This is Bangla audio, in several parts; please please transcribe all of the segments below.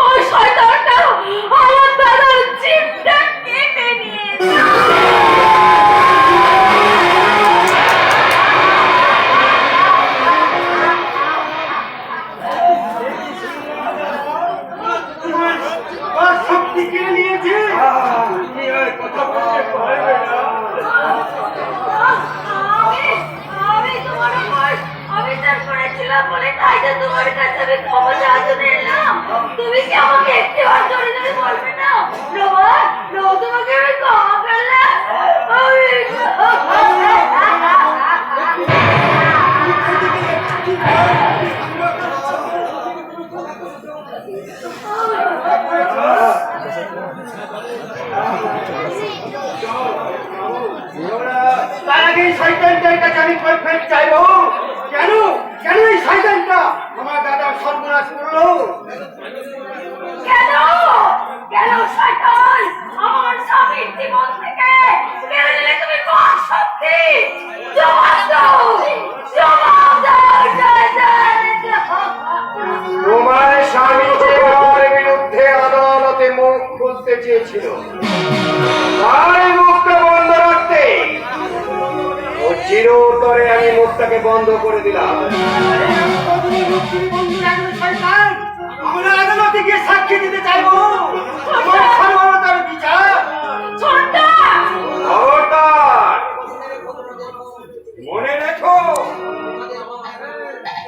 ওই শয়তানটা আমার দাদার জীবটা কেটে নিয়েছে। তোমার কাছে আমি ক্ষমা চাওয়ার এলাম। তুমি কি আমাকে একটিবার জড়ি ধরে বলবে না তোমাকে আমি ক্ষমা করলাম? তার আগে শয়তানটার কাছে আমি কৈফিয়ত চাইবো। কেন কেন এই শয়তানটা আমার দাদার সর্বনাশ করলো? কেন কেন শয়তান আমার স্বামীর জীবন থেকে কেড়ে নিলে তুমি কোন শক্তি? জবাব দাও, জবাব দাও শয়তান। তোমার স্বামী যে আমার বিরুদ্ধে আদালতে মুখ খুলতে চেয়েছিল, তার মুখটা বন্ধ রাখতে ও চিরতরে আমি মুখটাকে বন্ধ করে দিলাম। আমরা আদালতে গিয়ে সাক্ষী দিতে চাইবো তোমার সর্বতার বিচার। খবরদার মনে রেখো,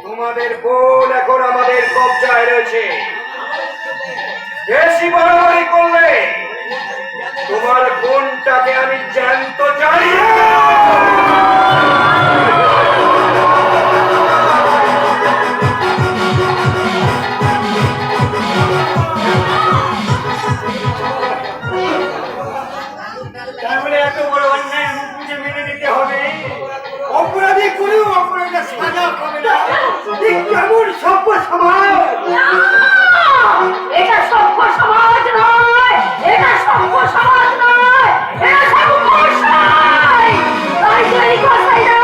তোমাদের বোন এখন আমাদের কবজায় রয়েছে। বেশি বাড়াবাড়ি করলে তোমার বোনটাকে আমি জ্যান্ত চাই। তাহলে এত বড় অন্যায় বুঝে মেনে নিতে হবে? অপরাধী করেও অপরাধের সাজা পাবে না। ঠিক কেমন সভ্য সমাজ? এটা সভ্য সমাজ নয়, এটা সভ্য সমাজ নয়, এটা সর্বনাশ। তাই তৈরি কসাইরা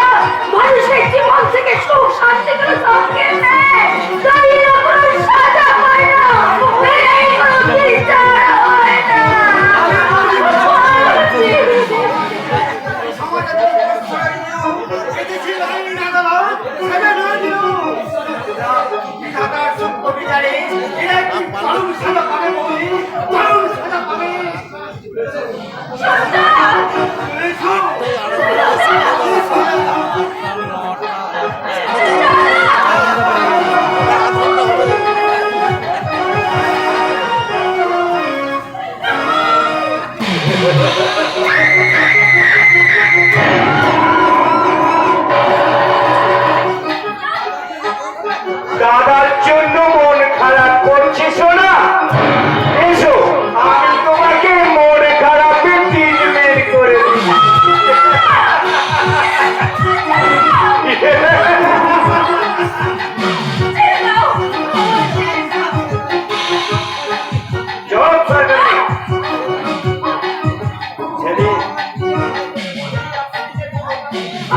মানুষের জীবন থেকে সুখ শান্তি করে সব কেড়ে তাই এরা কোনো সাজা পায় না, এই কোনো বিচার হয় না। দাদার জন্য মন খারাপ করছিস না? এসো আমি তোমাকে মন খারাপে ট্রিটমেন্ট করে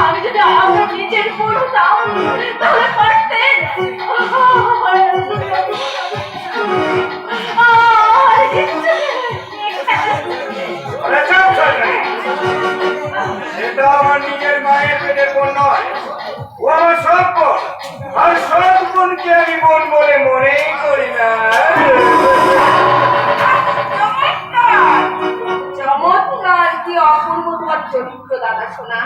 আমি যদি আমার নিজের পড়তাম তাহলে পারতেন। সেটা আমার নিজের মায়ের পেটের বোন নয়, ও আমার সব বোন। আর সব বোনকে আমি বোন বলে মনেই করি না। চমৎকার, কি অপূর্ব তোমার চরিত্র দাদা শোনা।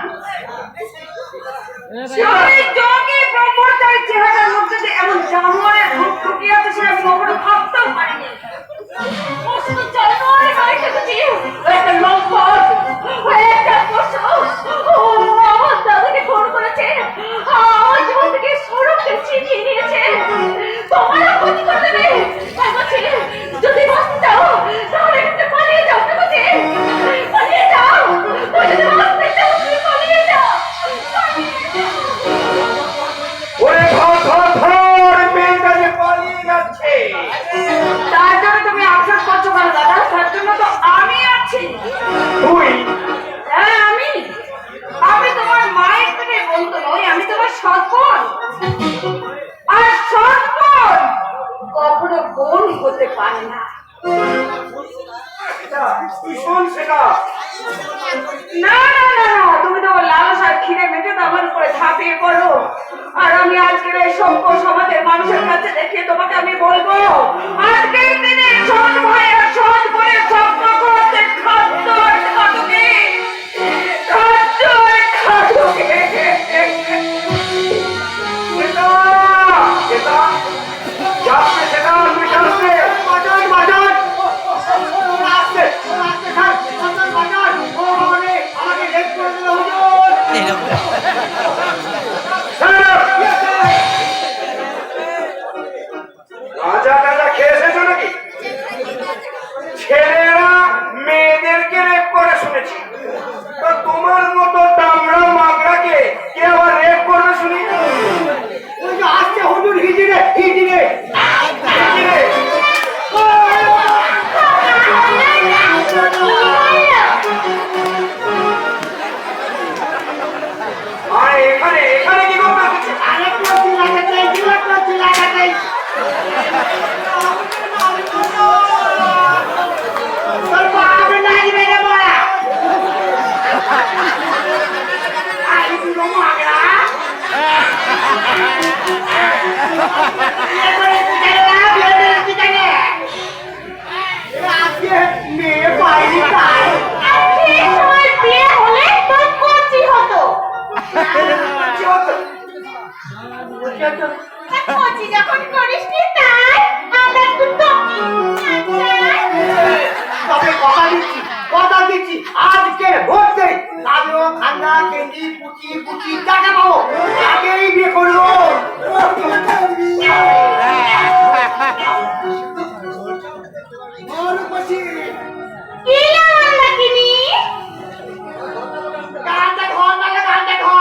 ব্রহ্মচারী চেহারার মধ্যে যে এমন জানোয়ারের রূপ ফুটিয়ে আছে সে আমি কখনো ভাবতেও পারিনি। একটা লম্পট, একটা পশু আমার দাদাকে ফোন করেছে, আমার জীবন থেকে সড়ককে ছিনিয়ে নিয়েছে। তোমারও ক্ষতি করে দেবে। যদি বাঁচতে চাও তাহলে এখানে পালিয়ে যাও। পালিয়ে যাও, যদি বাঁচতে চাও পালিয়ে যাও। ওরে ধর ধর ধর হতে পারে না। তুই শোন সেটা। না না না না, তুমি তো লালসার খিরে মেটে তো আমার উপরে ঝাঁপিয়ে পড়ো। আর আমি আজকের এই সভ্য সমাজের মানুষের কাছে দেখিয়ে তোমাকে আমি বলবো, আজকের দিনে সৎ ভাই আর সৎ বোনের সম্পর্ক হচ্ছে খাদ্য আর খাদকে, খাদ্য আর খাদকে। গাঁজা টাজা খেয়ে এসেছো নাকি? ছেলেরা মেয়েদেরকে রেপ করে শুনেছি, তো তোমার মতো দামড়া মাগড়াকে কে আবার রেপ করবে শুনি? ওই যে আসছে হুজুর, হিজিরে হিজিরে হিজিরে। আর এখানে এখানে কি করতে এসেছো? মেয়ে পাইনি তাই সময় বিয়ে হলে তোর কচি হতো। কচি যখন করিসনি তাই আমরা একটু তবে কথা দিচ্ছি আজকে ভোটে কালো খান্না কেন্দ্রি পুচি পুচি টাকা পাবো, আগেই বিয়ে করবো। গানটা ঘর নালে গানটা ঘর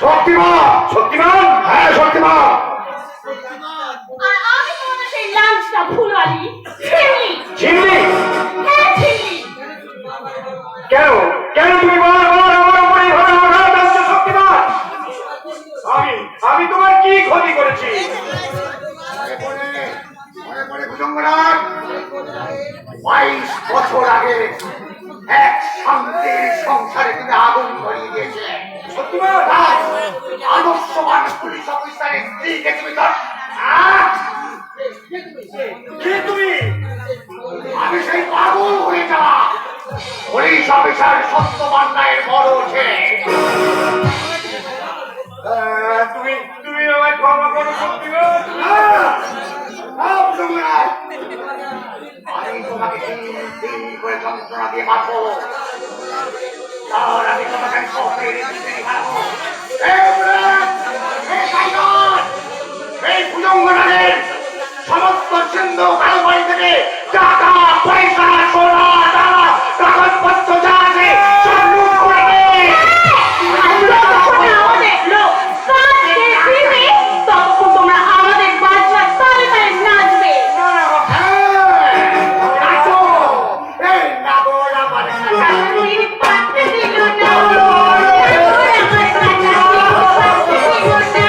শক্তিমান শক্তিমান, হ্যাঁ শক্তিমান। আর আমি তোমাদের সেই লাঞ্চটা ফুলওয়ালি ঝিমলি, হ্যাঁ ঝিমলি। কেন কেন তুমি বারবার আমার উপরে এভাবে আঘাত আনছো শক্তিমান? আমি তোমার কি ক্ষতি করেছি? ভুজঙ্গরাজ 22 বছর আগে এক শান্তির সংসারে তুমি আগুন ধরিয়ে দিয়েছিলে। শক্তিমান, আদর্শবান পুলিশ অফিসারের স্ত্রীকে তুমি কে তুমি? আমি সেই পাগল হয়ে যাওয়া পুলিশ অফিসার সত্যবান্নায়ের বড় ছেলে। তুমি তুমি আমায় ক্ষমা করো শক্তিমান। আমি তোমাকে দিন করে যন্ত্রণা দিয়ে মারবো, তাহলে আমি তোমাকে এই ভুজঙ্গনাথের সমস্ত সিন্ধু কালবাড়ি থেকে টাকা পয়সা সোনা দানা কাগজপত্র যা আছে সব লুট করে দেয়। আমাদের লোক তখন তোমরা আমাদের বাজবার তালে তালে নাচবে। এই নাগর আমার পাত্রে দিল না, আমার কাছে পাত্রে দিল না।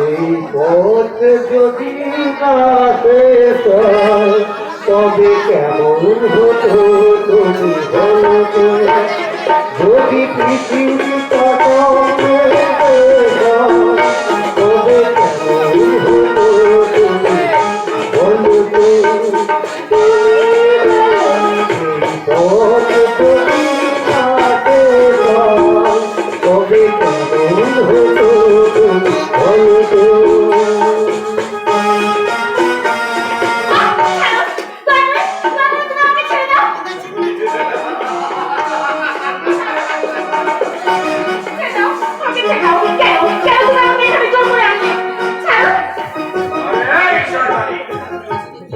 এই পথ যদি না শেষ হয়, তবে কেমন হতো তুমি বলো তো? যদি পৃথিবী পতনে শেষ হয়, তবে কেমন হতো তুমি বলো তো? এই পথ যদি না শেষ হয়, তবে কেমন হতো তুমি বলো তো?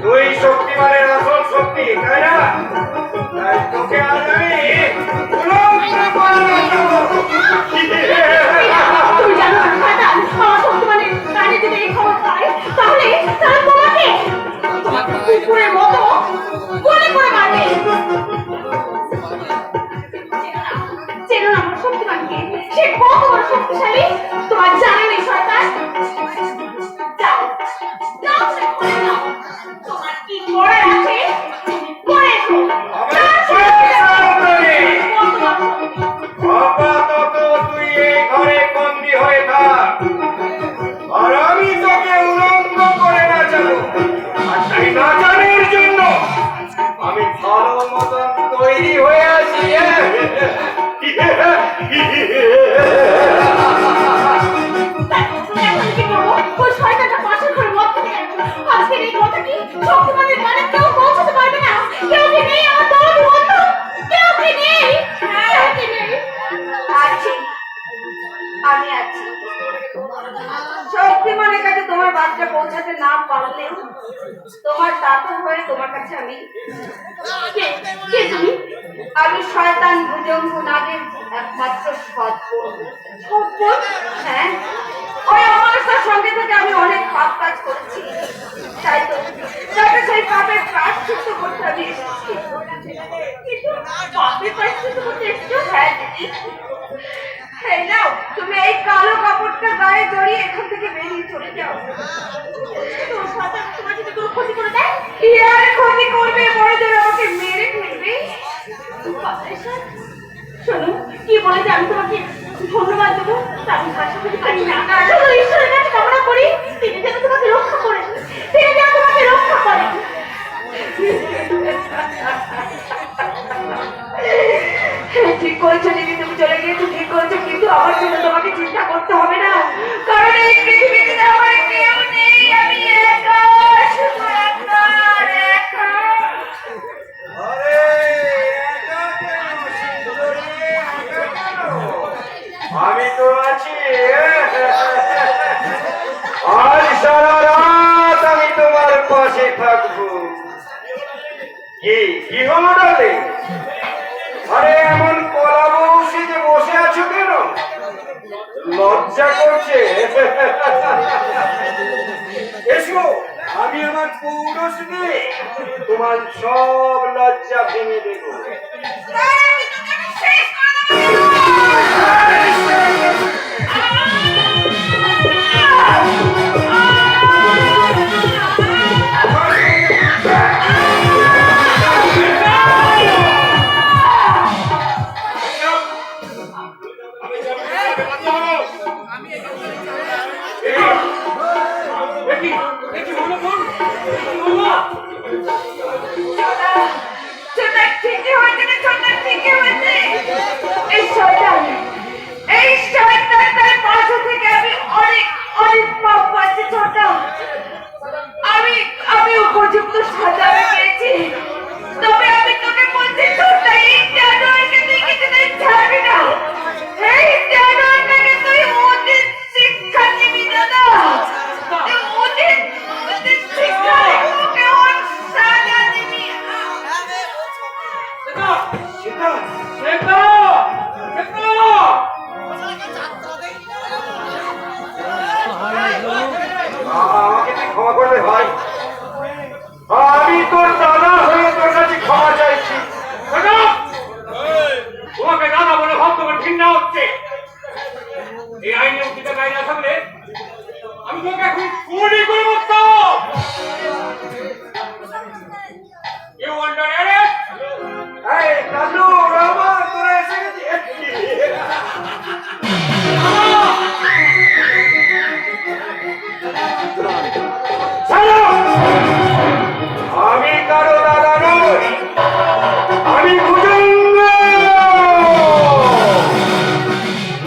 তুই শক্তিমানের আসল শক্তি, তাই না? তাই তোকে আজ আমি উলঙ্গ করে দেব। তুমি জানো না শয়তান, আমার শক্তিমানের কানে যদি এই খবর পায়, তাহলে তোমাকে কুকুরের মতো গুলি করে মারবে। চেনো না আমার শক্তিমানকে, সে কত বড় শক্তিশালী তোমার জানে নেই শয়তান। যাও যাও, করে দাও, তোমার কি করার আছে করে এসো। আপাতত তুই এই ঘরে বন্দী হয়ে থাক, আর আমি তোকে উলঙ্গ করে নাচাবো। আর সেই নাচানোর জন্য আমি ভালো মতন তৈরি হয়ে আছি। এখন কি করবো? ওই শয়তানটা পাশের ঘরে মদ খেতে গেল। আজকের এই কথা কি শক্তিমানের কানে কেউ পৌঁছাতে পারবে না? কেউ কি নেই আমার দলের বন্ধু? কেউ কি নেই? কেউ কি নেই? আছি, আমি আছি। শক্তিমানের কাছে তোমার বার্তা পৌঁছাতে না পারলেও তোমার দাদু হয়ে তোমার কাছে আমি। কে কে তুমি? আমি শয়তান ভুজঙ্গ নাগের একমাত্র সৎবোন। সৎবোন? হ্যাঁ, ওই অমাবস্যার সঙ্গে থেকে আমি অনেক পাপ কাজ করেছি। তাই তো সেই পাপের প্রায়শ্চিত্ত করতে আমি এসেছি। কিন্তু পাপের প্রায়শ্চিত্ত করতে এসেছো? হ্যাঁ দিদি। এই নাও, তুমি এই কালো কাপড়টা গায়ে জড়িয়ে এখান থেকে বেরিয়ে চলে যাও। তোর শয়তান তোমার যদি কোনো ক্ষতি করে দেয়, কি আর ক্ষতি করবে? বড় জোর আমাকে মেরে ফেলবে। শোনো, কি বলে যে আমি তোমাকে ধন্যবাদ দেবো, তা আমি ভাষা বলতে পারি না। শুধু ঈশ্বরের কাছে কামনা করি তিনি যেন তোমাকে রক্ষা করেন, তিনি যেন তোমাকে রক্ষা করেন। ঠিক করেছো দিদি, তুমি চলে গিয়েছো, ঠিক করেছো, কিন্তু আমার জন্য তোমাকে চিন্তা করতে হবে না, কারণ এই পৃথিবীতে আমার কেউ নেই। আমি একা, শুধু একা আর একা। আমি তো আছি, আর সারা রাত আমি তোমার পাশে থাকবো। কি হলো ডালে? আরে এমন কলা বসে যে বসে আছো কেন? লজ্জা করছে? এসো, আমি আমার পৌরষ দিয়ে তোমার সব লজ্জা ভেঙে দেবো। আমি উপযুক্ত সাজা পেয়েছি, তবে আমি তোকে বলছি ছোট্টা, এই জানোয়ারকে তুই কিছুতেই ছাড়বি না। এই জানোয়ারটাকে তুই উচিত শিক্ষা দিবি দাদা, উচিত শিক্ষা ওকে ওর সাজা দিবি। আমাকে তুই ক্ষমা করবে ভাই, আমি তোর দাদা হয়ে তোর কাছে ক্ষমা চাইছি। তোমাকে দাদা বলে ভাব তোমার ঘৃণা হচ্ছে। এই আইনে উচিত গায়ে না থাকলে আমি তোকে এখন গুলি করে মারতাম। You under arrest. এই কালু রামা তোরা এসে গেছিস ছাড়ো! আমি কারো দাদা নই, আমি ভুজঙ্গ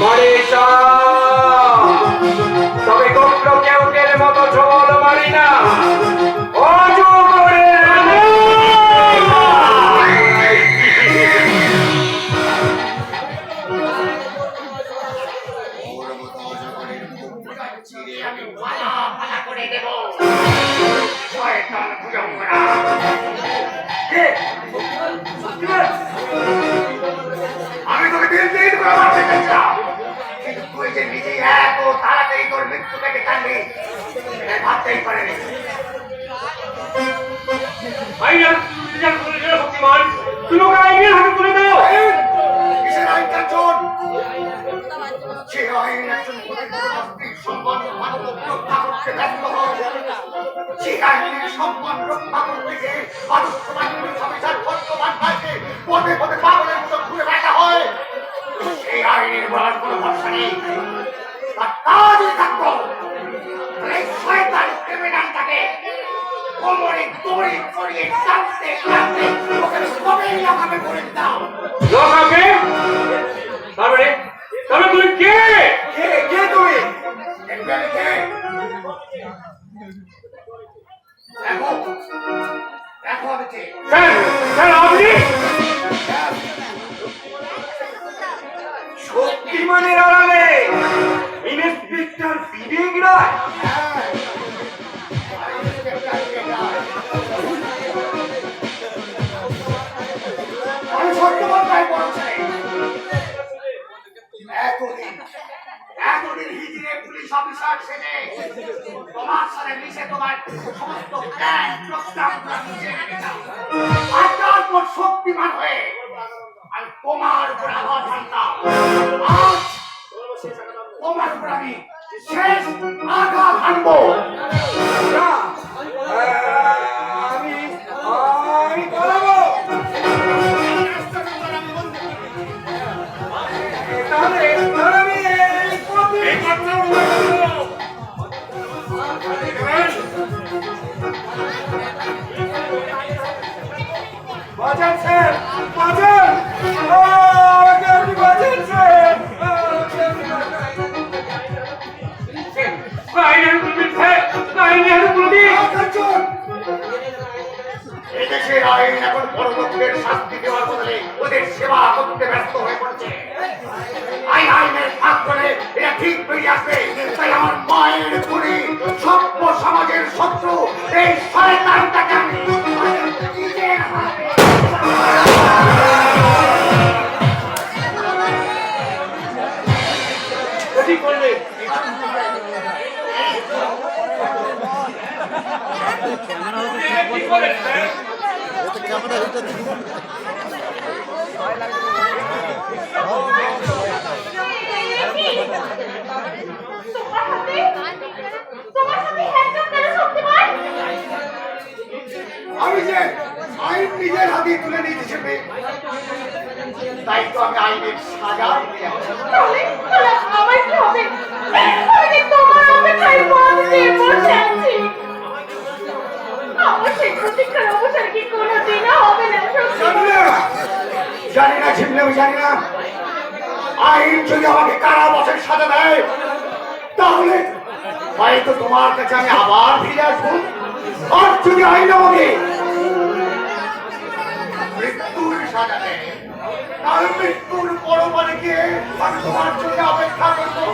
মারিসা। তবে গোত্র কেউটের মতো ঝোল মারি না, অজগরের চিরে আমি পালা পালা করে দেব। শয়তান ভুজঙ্গরা। আমি তোকে দিন দিন করে মারতে চাইছিলাম, কিন্তু তুই যে নিজেই এত তাড়াতাড়ি তোর মৃত্যু থেকে কাটবি এটা ভাবতেই পারেনি। শক্তিমান, তুমি ওকে আইনের হাতে তুলে দাও। কিসের আইন কার্যন? যে আইন একজন স্ত্রীর সম্মান রক্ষা করতে ব্যর্থ হয়, যে আইনের সম্মান রক্ষা করতে গিয়ে আদর্শবান স্বামীজার বর্তমান ভাইকে পদে পদে পাগলের মতো ঘুরে বেড়াতে হয়, সেই আইনের বলার কোনো ভরসা নেই। তার কাজই থাকতো এই শয়তান ক্রিমিনালটাকে কোমরে দড়ি চড়িয়ে টানতে টানতে ওকে কবেই লাগাবে করে দাও। লোকাকে তারপরে তারপরে তুমি কে? কে কে তুমি? দেখবে দেখো দেখো আমি কে। স্যার স্যার আপনি শক্তিমানের আড়ালে ইন্সপেক্টর বিবেক রায়। আমি সত্যবান তাই বলছি। এতদিন হিজড়ে পুলিশ অফিসার সেজে তোমার সাথে মিশে তোমার সমস্ত প্ল্যান প্রস্তাব মিশে রেখেছিলাম। আর তারপর শক্তিমান হয়ে আমি তোমার উপর আঘাত হানতাম। আজ তোমার উপর আমি শেষ আঘাত হানবো। না, আমি আমি পালাবো। তাহলে তাহলে আমি এই কথা বাজান স্যার, বাজান, আমাকে আপনি বাজান স্যার। এদেশের আইন এখন বড় লোকদের শাস্তি দেওয়ার বদলে ওদের সেবা করতে ব্যস্ত হয়ে পড়েছে। আইনের ফাঁক করে এটা ঠিক বেরিয়ে আসবে। তাই আমার মায়ের গুণী সভ্য সমাজের শত্রু এই শয়তানটাকে আমি নিজের হাতে কি করলে? আমি যে আইন নিজের হাতে তুলে নিতে চেপে, তাই তো আমি আইনের সাজা দিয়ে আছি। আমার কি হবে? আমি তোমার অপেক্ষায় মন দিয়ে বসে আছি। আমার সেই প্রতীক্ষার অবসর কি কোনোদিনও হবে না। জানি না ঝিমলে, আমি জানি না। আইন যদি আমাকে কারাবাসের সাজা দেয়, তাহলে হয়তো তোমার কাছে আমি আবার ফিরে আসবো। আর যদি আইন আমাকে মৃত্যুর সাজা দেয়, তাহলে মৃত্যুর পরপারে গিয়ে আমি তোমার জন্য অপেক্ষা করবো।